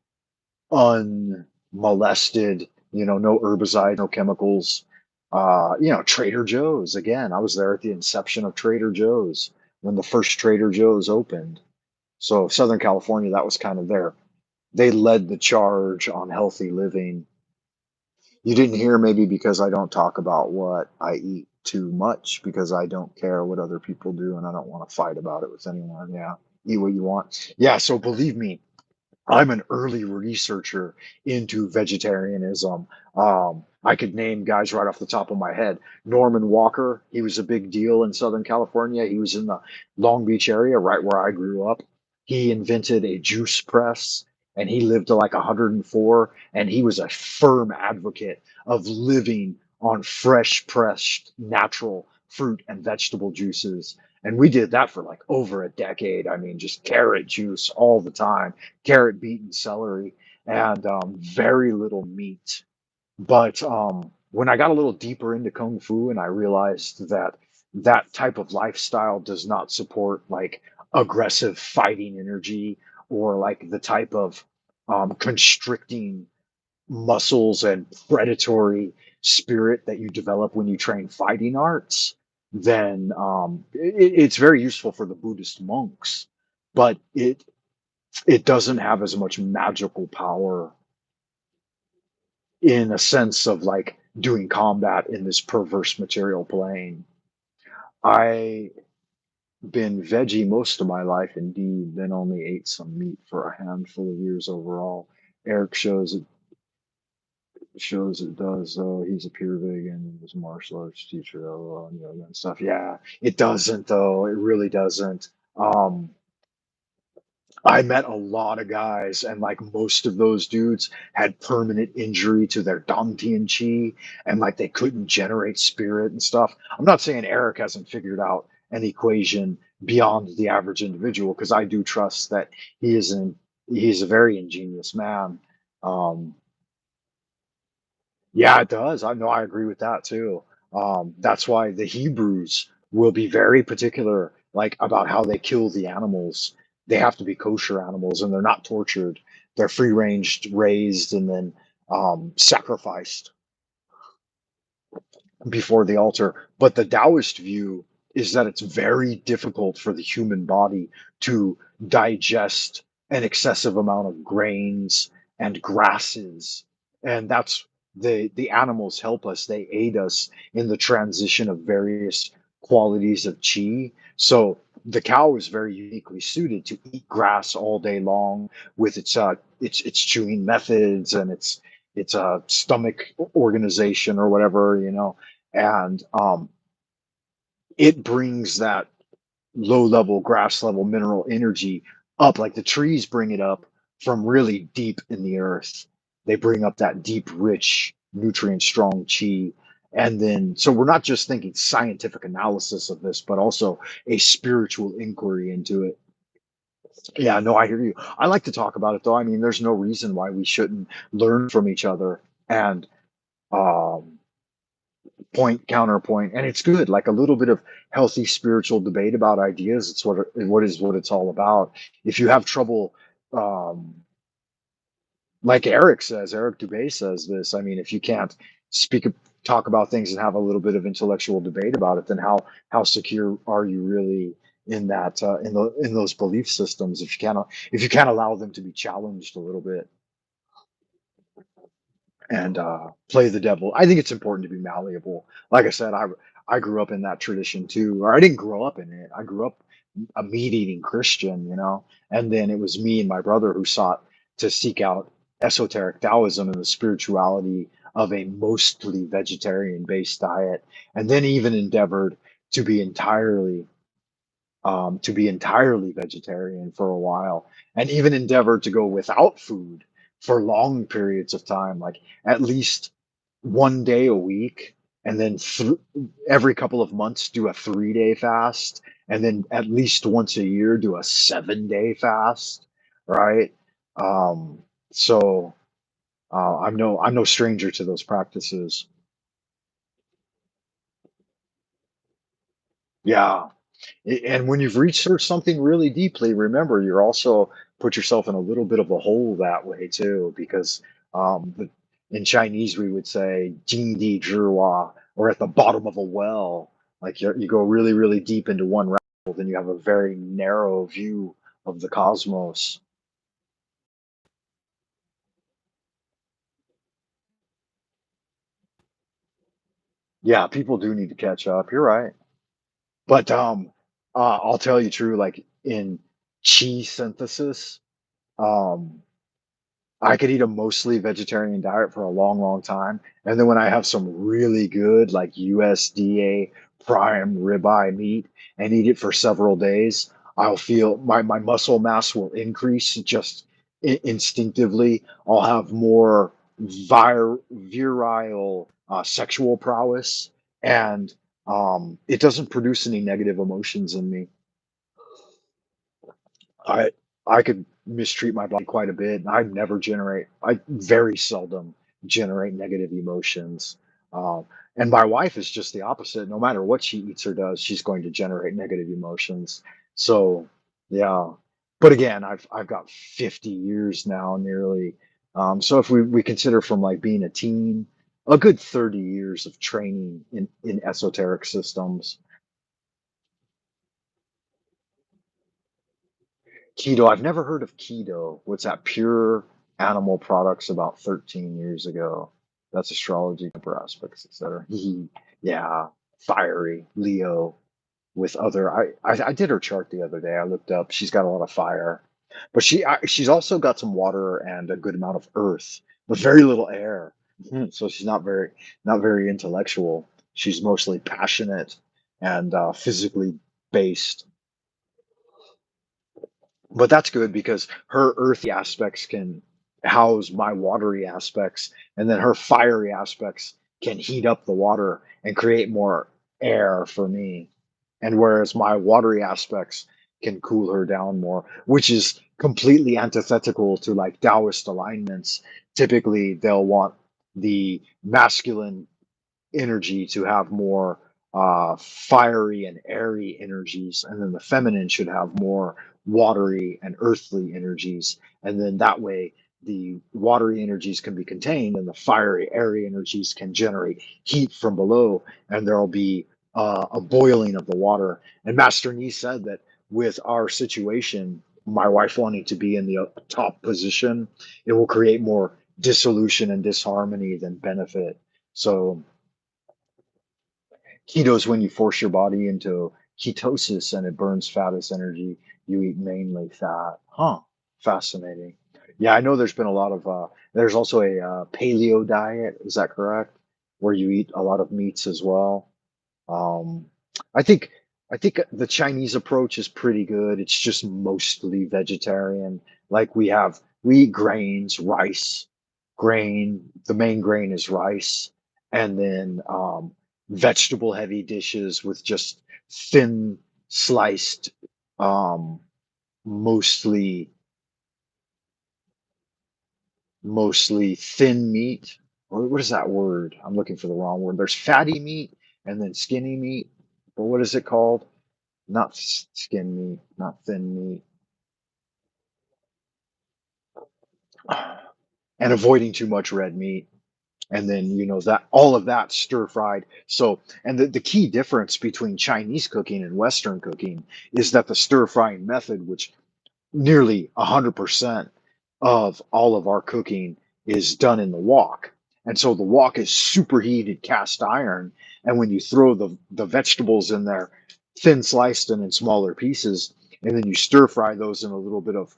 unmolested, no herbicide, no chemicals. Trader Joe's, again, I was there at the inception of Trader Joe's when the first Trader Joe's opened. So Southern California, that was kind of there. They led the charge on healthy living. You didn't hear maybe because I don't talk about what I eat too much because I don't care what other people do and I don't want to fight about it with anyone. Yeah. Eat what you want. Yeah. So believe me, I'm an early researcher into vegetarianism. I could name guys right off the top of my head. Norman Walker, he was a big deal in Southern California. He was in the Long Beach area, right where I grew up. He invented a juice press and he lived to like 104. And he was a firm advocate of living on fresh pressed natural fruit and vegetable juices. And we did that for like over a decade. I mean, just carrot juice all the time, carrot, beet, and celery, and very little meat. But when I got a little deeper into Kung Fu and I realized that that type of lifestyle does not support like aggressive fighting energy or like the type of constricting muscles and predatory spirit that you develop when you train fighting arts, then it's very useful for the Buddhist monks, but it doesn't have as much magical power in a sense of like doing combat in this perverse material plane. I been veggie most of my life, indeed, then only ate some meat for a handful of years overall. Eric shows it does though. He's a pure vegan. He was a martial arts teacher, LOL, and yoga and stuff. Yeah, it doesn't though. It really doesn't. Um, I met a lot of guys, and like most of those dudes had permanent injury to their Dantian chi, and like they couldn't generate spirit and stuff. I'm not saying Eric hasn't figured out an equation beyond the average individual, because I do trust that he isn't. He's a very ingenious man. Um, yeah, it does. I know. I agree with that too. That's why the Hebrews will be very particular, like about how they kill the animals. They have to be kosher animals, and they're not tortured. They're free ranged, raised, and then sacrificed before the altar. But the Taoist view is that it's very difficult for the human body to digest an excessive amount of grains and grasses. And that's the animals help us, they aid us in the transition of various qualities of chi. So the cow is very uniquely suited to eat grass all day long with its chewing methods and its stomach organization or whatever, and it brings that low level grass level mineral energy up, like the trees bring it up from really deep in the earth. They bring up that deep rich nutrient strong chi. And then so we're not just thinking scientific analysis of this, but also a spiritual inquiry into it. Yeah, no, I hear you. I like to talk about it though. I mean, there's no reason why we shouldn't learn from each other and um point counterpoint, and it's good, like a little bit of healthy spiritual debate about ideas. It's what it's all about. If you have trouble, um like Eric Dubay says this, I mean, if you can't speak talk about things and have a little bit of intellectual debate about it, then how secure are you really in that in those belief systems if you can't allow them to be challenged a little bit and play the devil. I think it's important to be malleable. Like I said, I grew up in that tradition too, or I didn't grow up in it. I grew up a meat eating Christian, and then it was me and my brother who sought to seek out esoteric Taoism and the spirituality of a mostly vegetarian based diet, and then even endeavored to be entirely vegetarian for a while, and even endeavored to go without food for long periods of time, like at least one day a week, and then every couple of months do a 3 day fast, and then at least once a year do a 7 day fast, right? Um, so I'm no stranger to those practices. Yeah. And when you've researched something really deeply, remember you're also put yourself in a little bit of a hole that way too, because in Chinese we would say "jing di zhihua," or at the bottom of a well. Like you go really, really deep into one rabbit hole, then you have a very narrow view of the cosmos. Yeah, people do need to catch up. You're right. But I'll tell you true, like in chi synthesis. I could eat a mostly vegetarian diet for a long, long time. And then when I have some really good, like USDA prime ribeye meat and eat it for several days, I'll feel my muscle mass will increase just instinctively. I'll have more virile sexual prowess, and it doesn't produce any negative emotions in me. I I could mistreat my body quite a bit. I very seldom generate negative emotions. And my wife is just the opposite. No matter what she eats or does, she's going to generate negative emotions. So yeah. But again, I've got 50 years now nearly. So if we consider from like being a teen, a good 30 years of training in esoteric systems. Keto, I've never heard of keto. What's that? Pure animal products about 13 years ago. That's astrology, temper aspects, etc. Yeah, fiery Leo with other. I did her chart the other day. I looked up. She's got a lot of fire, but she's also got some water and a good amount of earth, but very little air. So she's not very intellectual. She's mostly passionate and physically based. But that's good because her earthy aspects can house my watery aspects, and then her fiery aspects can heat up the water and create more air for me. And whereas my watery aspects can cool her down more, which is completely antithetical to like Taoist alignments. Typically, they'll want the masculine energy to have more fiery and airy energies, and then the feminine should have more watery and earthly energies. And then that way, the watery energies can be contained, and the fiery, airy energies can generate heat from below, and there'll be a boiling of the water. And Master Ni said that with our situation, my wife wanting to be in the top position, it will create more dissolution and disharmony than benefit. So keto is when you force your body into ketosis and it burns fat as energy. You eat mainly fat. Huh. Fascinating. Yeah, I know there's been a lot of, there's also a paleo diet. Is that correct? Where you eat a lot of meats as well. Um, I think, I think the Chinese approach is pretty good. It's just mostly vegetarian. Like we eat grains, rice, grain. The main grain is rice, and then vegetable heavy dishes with just thin sliced, um, mostly mostly thin meat. What is that word? I'm looking for the wrong word. There's fatty meat and then skinny meat. But what is it called? Not skin meat, not thin meat. And avoiding too much red meat. And then, that all of that stir fried. So, and the key difference between Chinese cooking and Western cooking is that the stir frying method, which nearly 100% of all of our cooking is done in the wok. And so the wok is superheated cast iron. And when you throw the vegetables in there, thin sliced and in smaller pieces, and then you stir fry those in a little bit of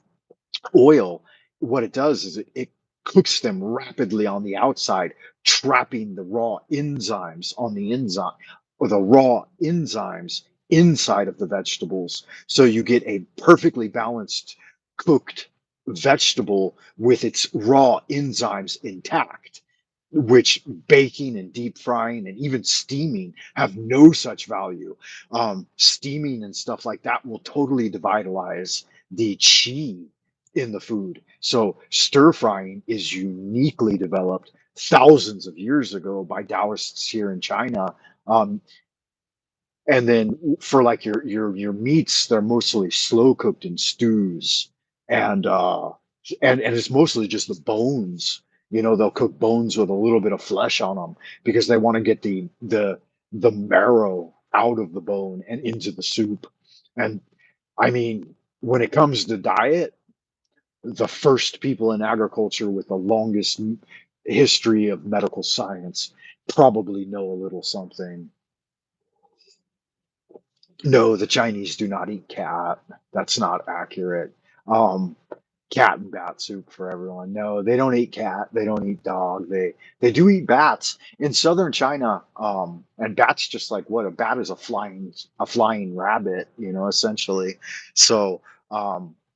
oil, what it does is it cooks them rapidly on the outside, trapping the raw enzymes on the enzyme or the raw enzymes inside of the vegetables. So you get a perfectly balanced cooked vegetable with its raw enzymes intact, which baking and deep frying and even steaming have no such value. Steaming and stuff like that will totally devitalize the chi in the food. So stir frying is uniquely developed thousands of years ago by Taoists here in China. Um, and then for like your meats, they're mostly slow cooked in stews, and and it's mostly just the bones. They'll cook bones with a little bit of flesh on them because they want to get the marrow out of the bone and into the soup. And I mean, when it comes to diet, the first people in agriculture with the longest history of medical science probably know a little something. No, the Chinese do not eat cat. That's not accurate. Um, cat and bat soup for everyone. No, they don't eat cat. They don't eat dog. They do eat bats in southern China. And bats just like what a bat is a flying rabbit, you know, essentially. So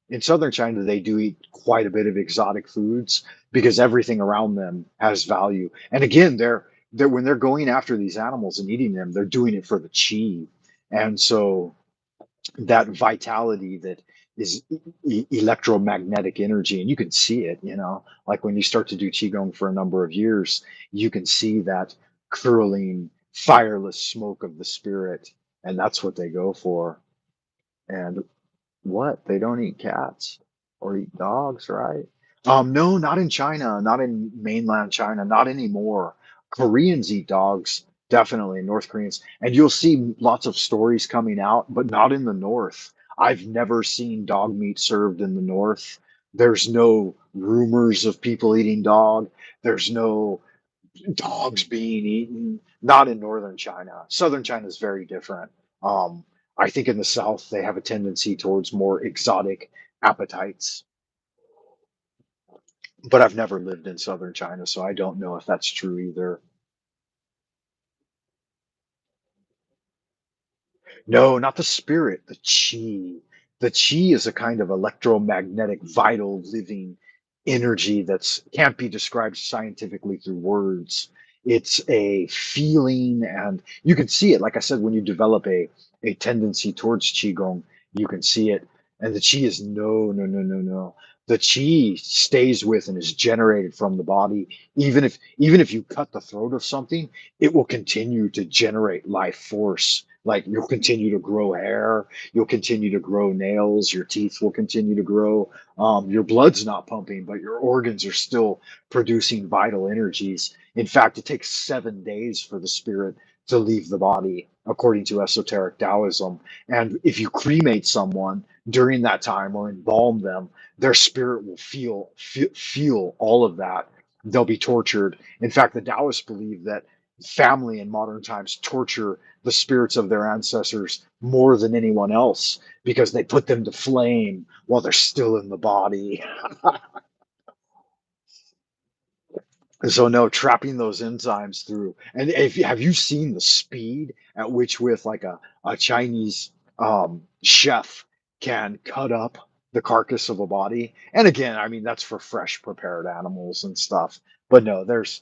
in southern China, they do eat quite a bit of exotic foods because everything around them has value. And again, they're when they're going after these animals and eating them, they're doing it for the chi. And so that vitality that is electromagnetic energy, and you can see it, you know, like when you start to do qigong for a number of years, you can see that curling fireless smoke of the spirit, and that's what they go for. And what, they don't eat cats or eat dogs, right? No, not in China, not in mainland China, not anymore. Koreans eat dogs, definitely, North Koreans. And you'll see lots of stories coming out, but not in the North. I've never seen dog meat served in the North. There's no rumors of people eating dog. There's no dogs being eaten. Not in northern China. Southern China is very different. Um, I think in the South they have a tendency towards more exotic appetites, but I've never lived in southern China, so I don't know if that's true either. No, not the spirit, the chi. The chi is a kind of electromagnetic, vital, living energy that's can't be described scientifically through words. It's a feeling, and you can see it. Like I said, when you develop a tendency towards qigong, you can see it. And the chi is no, no, no, no, no. The chi stays with and is generated from the body. Even if you cut the throat of something, it will continue to generate life force. Like you'll continue to grow hair, you'll continue to grow nails, your teeth will continue to grow. Your blood's not pumping, but your organs are still producing vital energies. In fact, it takes 7 days for the spirit to leave the body, according to esoteric Taoism. And if you cremate someone during that time or embalm them, their spirit will feel all of that. They'll be tortured. In fact, the Taoists believe that family in modern times torture the spirits of their ancestors more than anyone else because they put them to flame while they're still in the body. So no, trapping those enzymes through. And if have you seen the speed at which with like a Chinese chef can cut up the carcass of a body? And again, I mean that's for fresh prepared animals and stuff. But no, there's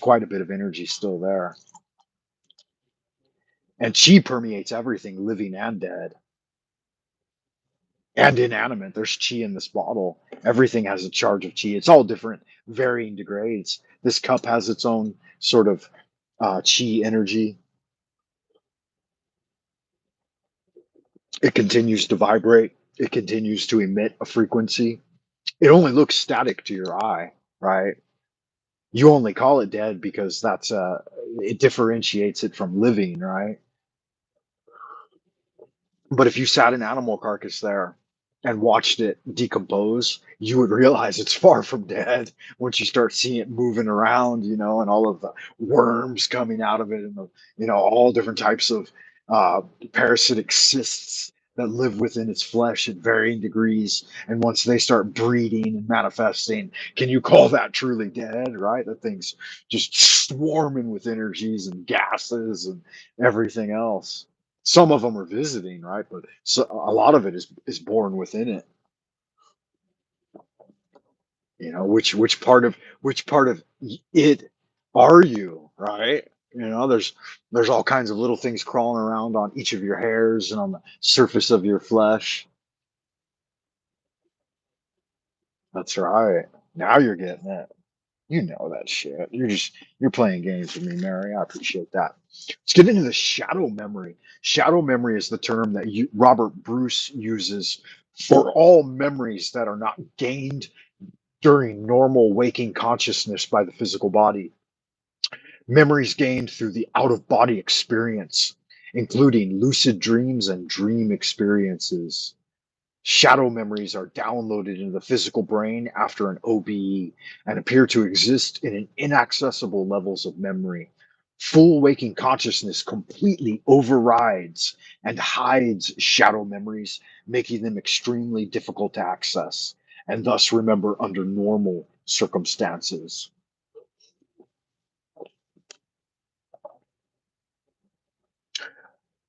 quite a bit of energy still there. And chi permeates everything, living and dead and inanimate. There's chi in this bottle. Everything has a charge of chi. It's all different, varying degrees. This cup has its own sort of chi energy. It continues to vibrate. It continues to emit a frequency. It only looks static to your eye, right? You only call it dead because that's it differentiates it from living, right? But if you sat an animal carcass there and watched it decompose, you would realize it's far from dead once you start seeing it moving around, you know, and all of the worms coming out of it and the, you know, all different types of uh, parasitic cysts that live within its flesh at varying degrees. And once they start breeding and manifesting, can you call that truly dead, right? That thing's just swarming with energies and gases and everything else. Some of them are visiting, right? But so, a lot of it is born within it. You know, which part of it are you, right? You know, there's all kinds of little things crawling around on each of your hairs and on the surface of your flesh. That's right. Now you're getting it. You know that shit. You're playing games with me, Mary. I appreciate that. Let's get into the shadow memory. Shadow memory is the term that Robert Bruce uses for all memories that are not gained during normal waking consciousness by the physical body. Memories gained through the out of body experience, including lucid dreams and dream experiences. Shadow memories are downloaded into the physical brain after an OBE and appear to exist in an inaccessible levels of memory. Full waking consciousness completely overrides and hides shadow memories, making them extremely difficult to access. and thus remember under normal circumstances.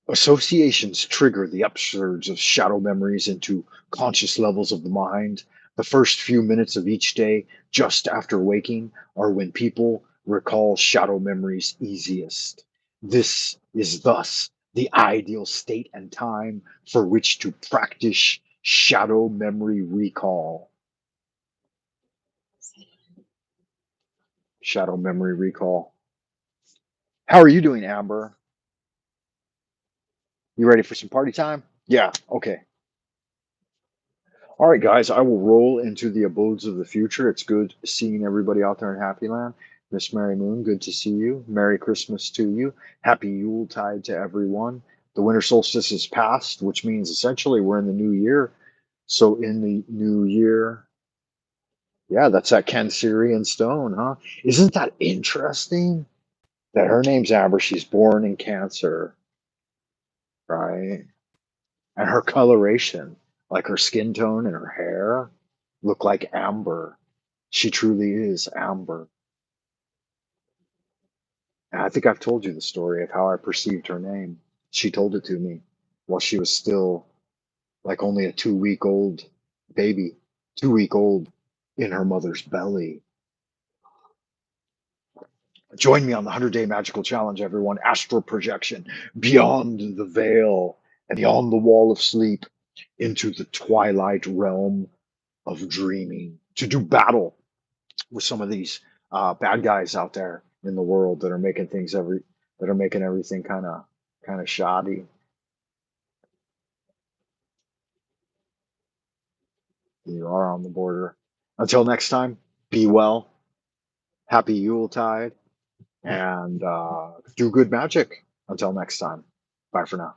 Associations trigger the upsurge of shadow memories into conscious levels of the mind. The first few minutes of each day, just after waking, are when people recall shadow memories easiest. This is thus the ideal state and time for which to practice shadow memory recall. Shadow memory recall. How are you doing, Amber? You ready for some party time? Yeah, okay. All right, guys, I will roll into the abodes of the future. It's good seeing everybody out there in Happy Land. Miss Mary Moon, good to see you. Merry Christmas to you. Happy Yuletide to everyone. The winter solstice is past, which means essentially we're in the new year. So in the new year, yeah, that's that Cancerian stone, huh? Isn't that interesting? That her name's Amber. She's born in Cancer, right? And her coloration, like her skin tone and her hair, look like amber. She truly is amber. And I think I've told you the story of how I perceived her name. She told it to me while she was still like only a 2 week old baby, 2 week old in her mother's belly. Join me on the 100-day magical challenge, everyone. Astral projection beyond the veil and beyond the wall of sleep into the twilight realm of dreaming to do battle with some of these bad guys out there in the world that are making everything kind of shoddy. You are on the border. Until next time, be well, happy Yuletide, and do good magic. Until next time, bye for now.